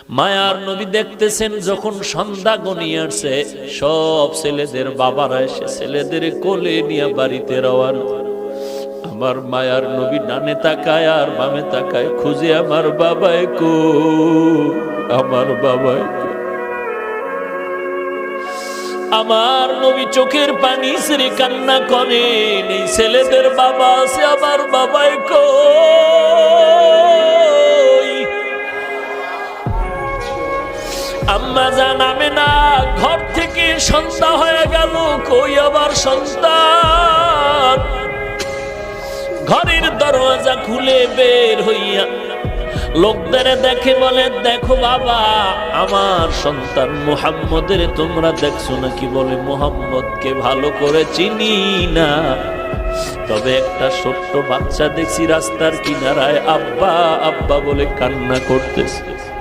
মায়ার নবী দেখতেছেন যখন সন্ধ্যা গনিয়ে আসছে, সব ছেলেদের বাবারা এসে ছেলেদের কোলে নিয়ে বাড়িতে রওয়ানা। আমার মায়ার নবী ডানে তাকায় আর বামে তাকায়, খুঁজে আমার বাবাই কো, আমার বাবাই কো। আমার নবী চোখের পানি ছেড়ে কান্না করেন, এই ছেলেদের বাবা আছে, আমার বাবাই কো। আম্মা জান আমেনা ঘর থেকে সন্ধ্যা হয়ে গেল, কই আবার সন্তান? ঘরের দরজা খুলে বের হইয়া লোকদের দেখে বলে, দেখো বাবা, আমার সন্তান মুহাম্মদের তোমরা দেখছো নাকি? বলে, মুহাম্মদকে ভালো করে চিনি না, তবে একটা ছোট্ট বাচ্চা দেখছি রাস্তার কিনারায় আব্বা আব্বা বলে কান্না করতেছে।